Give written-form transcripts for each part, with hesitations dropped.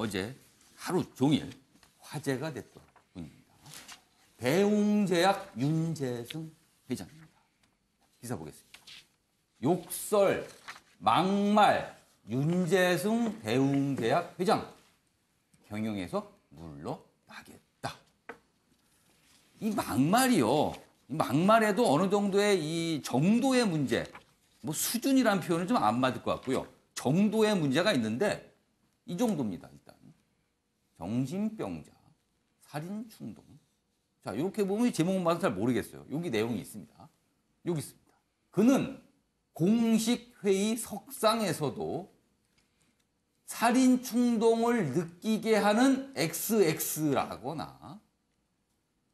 어제 하루 종일 화제가 됐던 분입니다. 대웅제약 윤재승 회장입니다. 기사 보겠습니다. 욕설, 막말, 윤재승 대웅제약 회장 경영에서 물러나겠다. 이 막말이요. 이 막말에도 어느 정도의 이 정도의 문제, 뭐 수준이라는 표현은 좀 안 맞을 것 같고요. 정도의 문제가 있는데 이 정도입니다. 일단 정신병자, 살인 충동. 자, 이렇게 보면 제목만 봐도 잘 모르겠어요. 여기 내용이 있습니다. 여기 있습니다. 그는 공식 회의 석상에서도 살인 충동을 느끼게 하는 XX라거나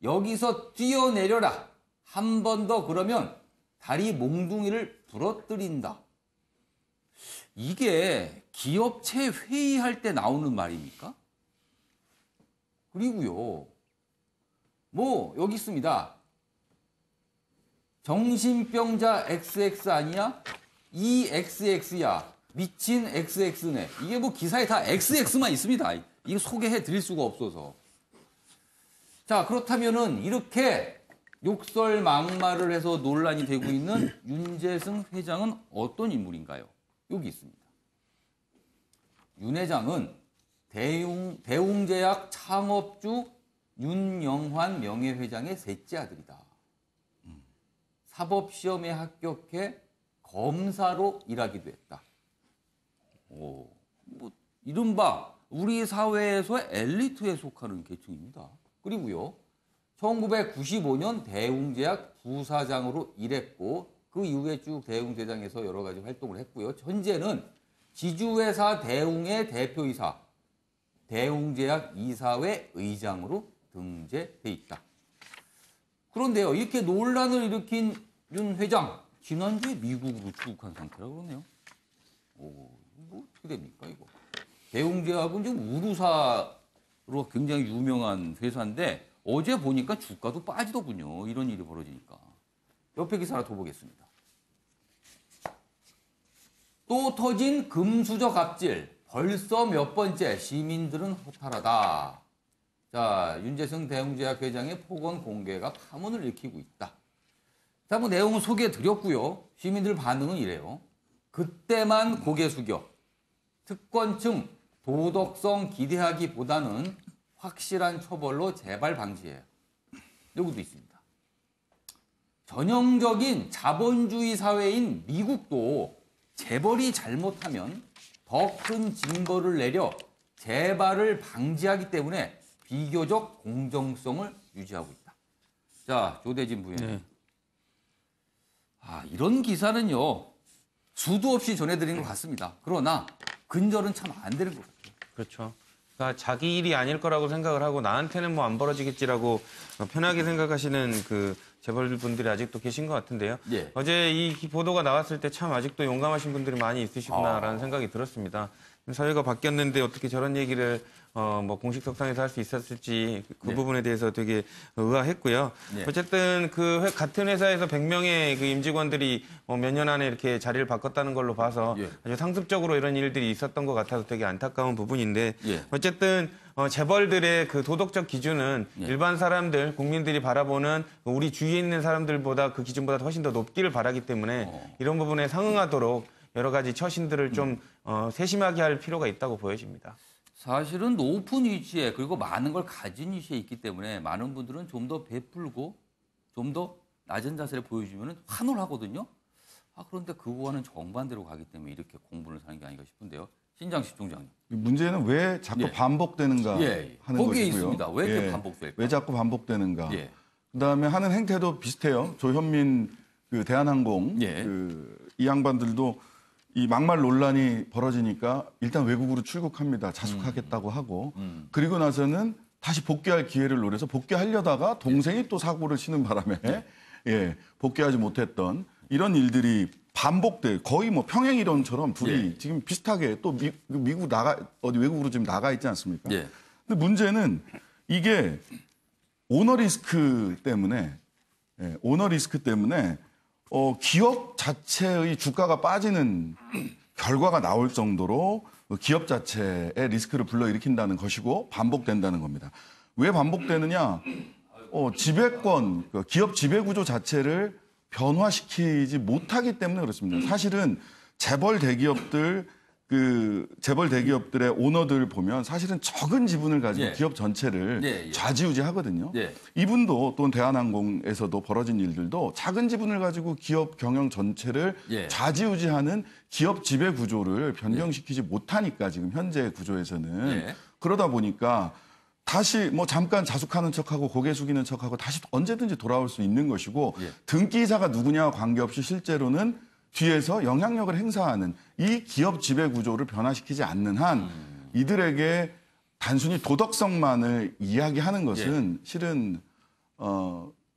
여기서 뛰어내려라. 한 번 더 그러면 다리 몽둥이를 부러뜨린다. 이게 기업체 회의할 때 나오는 말입니까? 그리고요. 뭐 여기 있습니다. 정신병자 XX 아니야? 이 XX야. 미친 XX네. 이게 뭐 기사에 다 XX만 있습니다. 이거 소개해 드릴 수가 없어서. 자, 그렇다면은 이렇게 욕설 막말을 해서 논란이 되고 있는 윤재승 회장은 어떤 인물인가요? 여기 있습니다. 윤 회장은 대웅제약 창업주 윤영환 명예회장의 셋째 아들이다. 사법시험에 합격해 검사로 일하기도 했다. 뭐 이른바 우리 사회에서의 엘리트에 속하는 계층입니다. 그리고요, 1995년 대웅제약 부사장으로 일했고 그 이후에 쭉 대웅제장에서 여러 가지 활동을 했고요. 현재는 지주회사 대웅의 대표이사, 대웅제약 이사회 의장으로 등재돼 있다. 그런데요, 이렇게 논란을 일으킨 윤 회장, 지난주에 미국으로 출국한 상태라고 그러네요. 이거 어떻게 됩니까, 이거? 대웅제약은 지금 우루사로 굉장히 유명한 회사인데 어제 보니까 주가도 빠지더군요. 이런 일이 벌어지니까. 옆에 기사 하나 더 보겠습니다. 또 터진 금수저 갑질. 벌써 몇 번째. 시민들은 허탈하다. 자, 윤재승 대웅제약 회장의 폭언 공개가 파문을 일으키고 있다. 자, 뭐 내용은 소개해드렸고요. 시민들 반응은 이래요. 그때만 고개 숙여. 특권층 도덕성 기대하기보다는 확실한 처벌로 재발 방지해요. 여기도 있습니다. 전형적인 자본주의 사회인 미국도 재벌이 잘못하면 더 큰 징벌을 내려 재발을 방지하기 때문에 비교적 공정성을 유지하고 있다. 자, 조대진 부회장. 네. 이런 기사는요, 수도 없이 전해드린 것 같습니다. 그러나 근절은 참 안 되는 것 같아요. 그렇죠. 그러니까 자기 일이 아닐 거라고 생각을 하고 나한테는 뭐 안 벌어지겠지라고 편하게 생각하시는 그 재벌분들이 아직도 계신 것 같은데요. 예. 어제 이 보도가 나왔을 때 참 아직도 용감하신 분들이 많이 있으시구나라는 생각이 들었습니다. 사회가 바뀌었는데 어떻게 저런 얘기를 뭐 공식 석상에서 할 수 있었을지 그 네. 부분에 대해서 되게 의아했고요. 네. 어쨌든 그 같은 회사에서 100명의 그 임직원들이 몇 년 안에 이렇게 자리를 바꿨다는 걸로 봐서 예. 아주 상습적으로 이런 일들이 있었던 것 같아서 되게 안타까운 부분인데 예. 어쨌든 재벌들의 그 도덕적 기준은 예. 일반 사람들, 국민들이 바라보는 우리 주위에 있는 사람들보다 그 기준보다 훨씬 더 높기를 바라기 때문에 이런 부분에 상응하도록 여러 가지 처신들을 좀 세심하게 할 필요가 있다고 보여집니다. 사실은 높은 위치에 그리고 많은 걸 가진 위치에 있기 때문에 많은 분들은 좀 더 베풀고 좀 더 낮은 자세를 보여주면 환호하거든요. 그런데 그거와는 정반대로 가기 때문에 이렇게 공분을 사는 게 아닌가 싶은데요. 신장식 총장님. 문제는 왜 자꾸 반복되는가 하는 거기에 것이고요. 있습니다. 왜 이렇게 반복될까? 왜 자꾸 반복되는가. 그다음에 하는 행태도 비슷해요. 조현민 그 대한항공 이 양반들도 이 막말 논란이 벌어지니까 일단 외국으로 출국합니다. 자숙하겠다고 하고 그리고 나서는 다시 복귀할 기회를 노려서 복귀하려다가 동생이 또 사고를 치는 바람에 복귀하지 못했던 이런 일들이 반복돼 거의 뭐 평행 이론처럼 둘이 지금 비슷하게 또 미국 어디 외국으로 지금 나가 있지 않습니까? 근데 문제는 이게 오너 리스크 때문에 기업 자체의 주가가 빠지는 결과가 나올 정도로 기업 자체의 리스크를 불러일으킨다는 것이고 반복된다는 겁니다. 왜 반복되느냐? 지배권, 기업 지배 구조 자체를 변화시키지 못하기 때문에 그렇습니다. 사실은 재벌 대기업들의 오너들 보면 사실은 적은 지분을 가지고 기업 전체를 좌지우지하거든요. 이분도 또는 대한항공에서도 벌어진 일들도 작은 지분을 가지고 기업 경영 전체를 좌지우지하는 기업 지배 구조를 변경시키지 못하니까 지금 현재 구조에서는 그러다 보니까 다시 뭐 잠깐 자숙하는 척하고 고개 숙이는 척하고 다시 언제든지 돌아올 수 있는 것이고 등기이사가 누구냐와 관계없이 실제로는 뒤에서 영향력을 행사하는 이 기업 지배 구조를 변화시키지 않는 한 이들에게 단순히 도덕성만을 이야기하는 것은 실은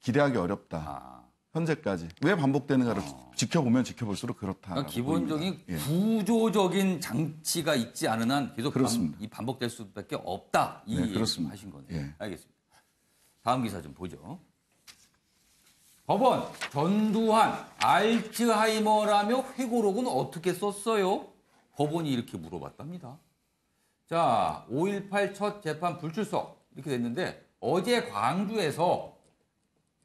기대하기 어렵다. 현재까지. 왜 반복되는가를 지켜보면 지켜볼수록 그렇다. 그러니까 기본적인 구조적인 장치가 있지 않은 한 계속 반복될 수밖에 없다. 이 얘기를 하신 거네요. 알겠습니다. 다음 기사 좀 보죠. 법원, 전두환, 알츠하이머라며 회고록은 어떻게 썼어요? 법원이 이렇게 물어봤답니다. 자, 5.18 첫 재판 불출석 이렇게 됐는데 어제 광주에서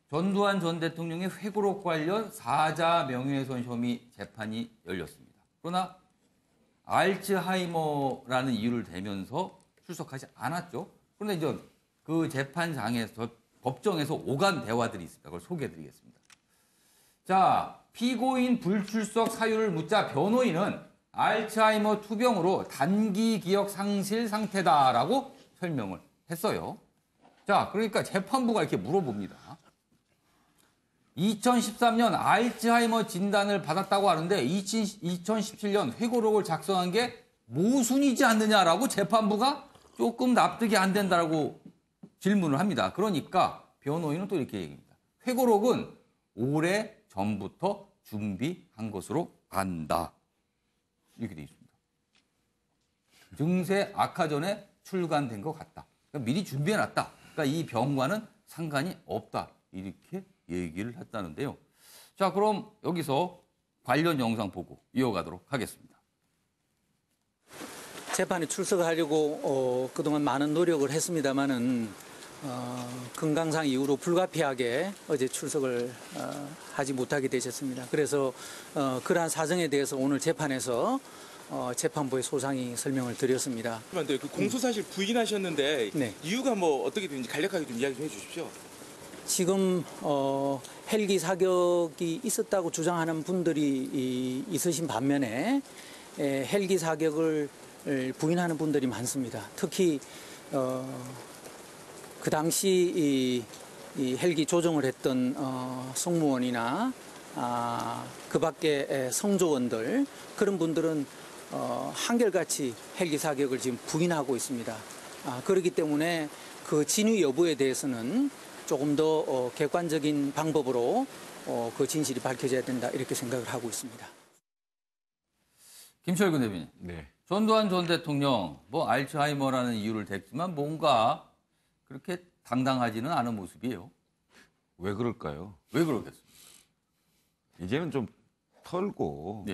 전두환 전 대통령의 회고록 관련 사자 명예훼손 혐의 재판이 열렸습니다. 그러나 알츠하이머라는 이유를 대면서 출석하지 않았죠. 그런데 이제 그 재판장에서 법정에서 오간 대화들이 있습니다. 그걸 소개해드리겠습니다. 자, 피고인 불출석 사유를 묻자 변호인은 알츠하이머 투병으로 단기 기억 상실 상태다라고 설명을 했어요. 자, 그러니까 재판부가 이렇게 물어봅니다. 2013년 알츠하이머 진단을 받았다고 하는데 2017년 회고록을 작성한 게 모순이지 않느냐라고 재판부가 조금 납득이 안 된다고 질문을 합니다. 그러니까 변호인은 또 이렇게 얘기합니다. 회고록은 오래 전부터 준비한 것으로 안다. 이렇게 되어 있습니다. 증세 악화 전에 출간된 것 같다. 그러니까 미리 준비해놨다. 그러니까 이 병과는 상관이 없다. 이렇게 얘기를 했다는데요. 자, 그럼 여기서 관련 영상 보고 이어가도록 하겠습니다. 재판에 출석하려고 그동안 많은 노력을 했습니다마는 건강상 이유로 불가피하게 어제 출석을 하지 못하게 되셨습니다. 그래서 그러한 사정에 대해서 오늘 재판에서 재판부에 소상히 설명을 드렸습니다. 그 공소사실 부인하셨는데 이유가 뭐 어떻게 되는지 간략하게 좀 이야기 좀 해주십시오. 지금 헬기 사격이 있었다고 주장하는 분들이 있으신 반면에 헬기 사격을 부인하는 분들이 많습니다. 특히 그 당시 이 헬기 조종을 했던 승무원이나 그 밖에 성조원들 그런 분들은 한결같이 헬기 사격을 지금 부인하고 있습니다. 그렇기 때문에 그 진위 여부에 대해서는 조금 더 객관적인 방법으로 그 진실이 밝혀져야 된다 이렇게 생각을 하고 있습니다. 김철근 대변인. 네. 전두환 전 대통령 뭐 알츠하이머라는 이유를 댔지만 뭔가 그렇게 당당하지는 않은 모습이에요. 왜 그럴까요? 왜 그러겠습니까? 이제는 좀 털고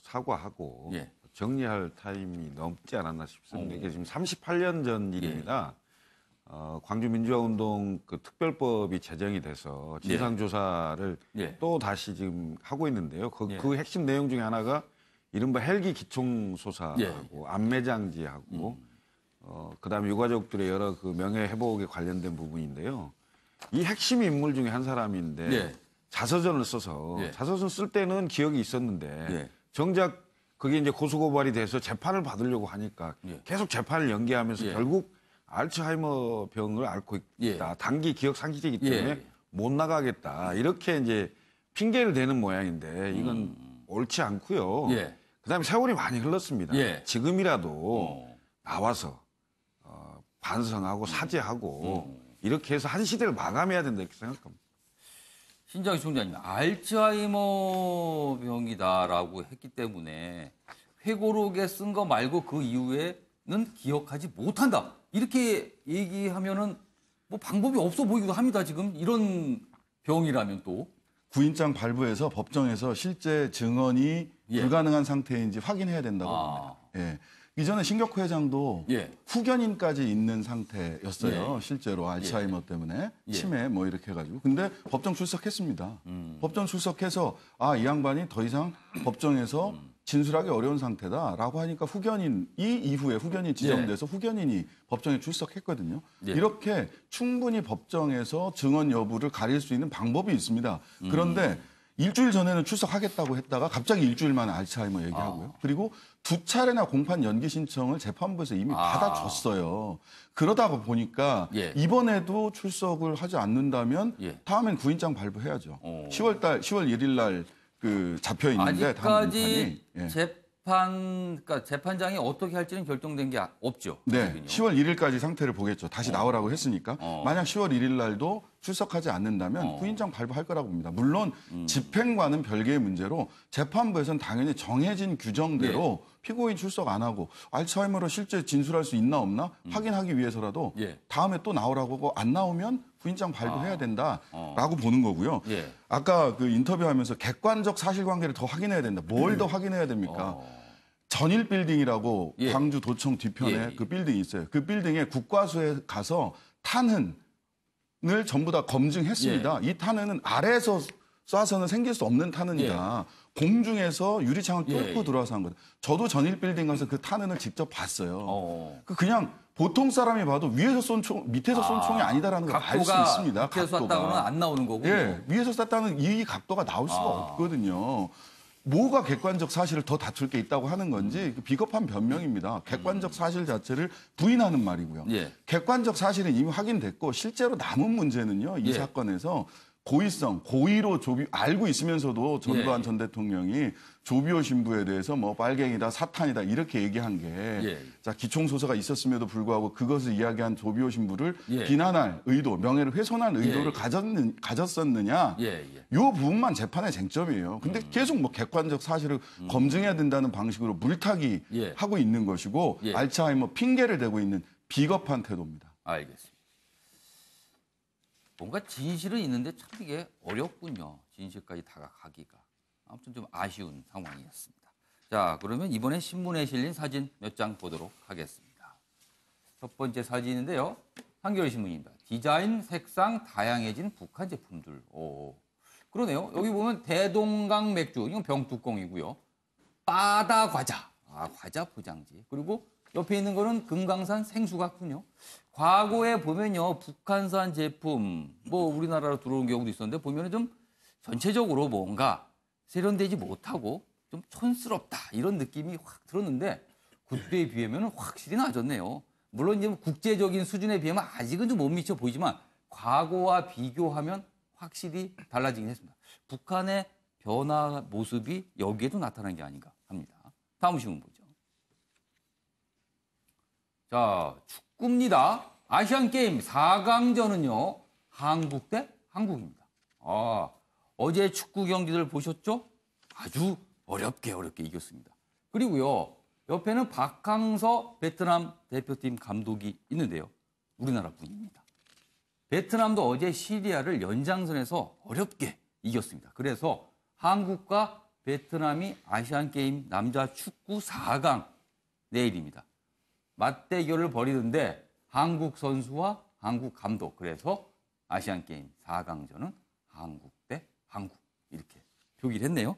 사과하고 정리할 타임이 넘지 않았나 싶습니다. 이게 지금 38년 전 일입니다. 광주민주화운동 그 특별법이 제정이 돼서 진상조사를 또 다시 지금 하고 있는데요. 그 핵심 내용 중에 하나가 이른바 헬기 기총소사하고 안매장지하고 그다음에 유가족들의 여러 그 명예회복에 관련된 부분인데요. 이 핵심 인물 중에 한 사람인데 자서전을 써서 자서전 쓸 때는 기억이 있었는데 정작 그게 이제 고소고발이 돼서 재판을 받으려고 하니까 계속 재판을 연기하면서 결국 알츠하이머 병을 앓고 있다. 단기 기억 상실이기 때문에 못 나가겠다. 이렇게 이제 핑계를 대는 모양인데 이건 옳지 않고요. 그다음에 세월이 많이 흘렀습니다. 지금이라도 나와서 반성하고 사죄하고 이렇게 해서 한 시대를 마감해야 된다 이렇게 생각합니다. 신장희 총장님, 알츠하이머 병이다라고 했기 때문에 회고록에 쓴 거 말고 그 이후에는 기억하지 못한다. 이렇게 얘기하면은 뭐 방법이 없어 보이기도 합니다. 지금 이런 병이라면 또. 구인장 발부해서 법정에서 실제 증언이 불가능한 상태인지 확인해야 된다고 봅니다. 이전에 신격호 회장도 예. 후견인까지 있는 상태였어요. 예. 실제로 알츠하이머 때문에 예. 치매 뭐 이렇게 해가지고. 근데 법정 출석했습니다. 법정 출석해서 아, 이 양반이 더 이상 법정에서 진술하기 어려운 상태다라고 하니까 후견인이 이후에 후견인 지정돼서 후견인이 법정에 출석했거든요. 예. 이렇게 충분히 법정에서 증언 여부를 가릴 수 있는 방법이 있습니다. 그런데 일주일 전에는 출석하겠다고 했다가 갑자기 일주일 만에 알츠하이머 얘기하고요. 그리고 2차례나 공판 연기 신청을 재판부에서 이미 받아줬어요. 그러다 보니까 예. 이번에도 출석을 하지 않는다면 예. 다음엔 구인장 발부해야죠. 10월 1일 날 그 잡혀 있는데 다음 아직까지 공판이 그러니까 재판장이 어떻게 할지는 결정된 게 없죠. 네, 그렇군요. 10월 1일까지 상태를 보겠죠. 다시 나오라고 했으니까. 만약 10월 1일 날도 출석하지 않는다면 구인장 발부할 거라고 봅니다. 물론 집행과는 별개의 문제로 재판부에서는 당연히 정해진 규정대로 피고인 출석 안 하고 알츠하이머로 실제 진술할 수 있나 없나 확인하기 위해서라도 다음에 또 나오라고 하고 안 나오면 구인장 발부해야 된다라고 보는 거고요. 예. 아까 그 인터뷰하면서 객관적 사실관계를 더 확인해야 된다. 뭘 더 확인해야 됩니까? 전일 빌딩이라고 예. 광주 도청 뒤편에 예. 그 빌딩이 있어요. 그 빌딩에 국과수에 가서 탄흔을 전부 다 검증했습니다. 이 탄흔은 아래에서 쏴서는 생길 수 없는 탄흔이다. 공중에서 유리창을 뚫고 들어와서 한 거다. 저도 전일 빌딩 가서 그 탄흔을 직접 봤어요. 그냥 보통 사람이 봐도 위에서 쏜 총, 밑에서 쏜 총이 아니다라는 걸 알 수 있습니다. 밑에서 쐈다고는 안 나오는 거고. 예, 위에서 쐈다는 이 각도가 나올 수가 없거든요. 뭐가 객관적 사실을 더 다툴 게 있다고 하는 건지 비겁한 변명입니다. 객관적 사실 자체를 부인하는 말이고요. 예. 객관적 사실은 이미 확인됐고 실제로 남은 문제는요. 이 사건에서 고의성, 고의로 알고 있으면서도 전두환 전 대통령이 조비오 신부에 대해서 뭐 빨갱이다, 사탄이다 이렇게 얘기한 게 자, 기총소사가 있었음에도 불구하고 그것을 이야기한 조비오 신부를 비난할 의도, 명예를 훼손할 의도를 가졌었느냐. 이 부분만 재판의 쟁점이에요. 근데 계속 뭐 객관적 사실을 검증해야 된다는 방식으로 물타기 하고 있는 것이고 알츠하이머 핑계를 대고 있는 비겁한 태도입니다. 알겠습니다. 뭔가 진실은 있는데 참 이게 어렵군요. 진실까지 다가가기가. 아무튼 좀 아쉬운 상황이었습니다. 자, 그러면 이번에 신문에 실린 사진 몇 장 보도록 하겠습니다. 첫 번째 사진인데요. 한겨레신문입니다. 디자인, 색상 다양해진 북한 제품들. 그러네요. 여기 보면 대동강 맥주, 이건 병뚜껑이고요. 바다 과자, 과자 포장지. 그리고 옆에 있는 거는 금강산 생수 같군요. 과거에 보면요, 북한산 제품, 뭐 우리나라로 들어온 경우도 있었는데 보면은 좀 전체적으로 뭔가 세련되지 못하고 좀 촌스럽다 이런 느낌이 확 들었는데 그때에 비하면 확실히 나아졌네요. 물론 이제 국제적인 수준에 비하면 아직은 좀 못 미쳐 보이지만 과거와 비교하면 확실히 달라지긴 했습니다. 북한의 변화 모습이 여기에도 나타난 게 아닌가 합니다. 다음 신문 보죠. 자, 축구입니다. 아시안게임 4강전은요. 한국 대 한국입니다. 어제 축구 경기들 보셨죠? 아주 어렵게 이겼습니다. 그리고요. 옆에는 박항서 베트남 대표팀 감독이 있는데요. 우리나라 분입니다. 베트남도 어제 시리아를 연장선에서 어렵게 이겼습니다. 그래서 한국과 베트남이 아시안게임 남자 축구 4강 내일입니다. 맞대결을 벌이는데 한국 선수와 한국 감독. 그래서 아시안게임 4강전은 한국 대 한국. 이렇게 표기를 했네요.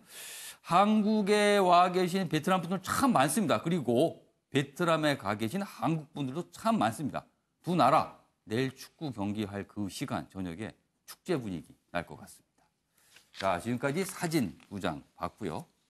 한국에 와 계신 베트남 분들 참 많습니다. 그리고 베트남에 가 계신 한국 분들도 참 많습니다. 두 나라 내일 축구 경기할 그 시간 저녁에 축제 분위기 날 것 같습니다. 자, 지금까지 사진 2장 봤고요.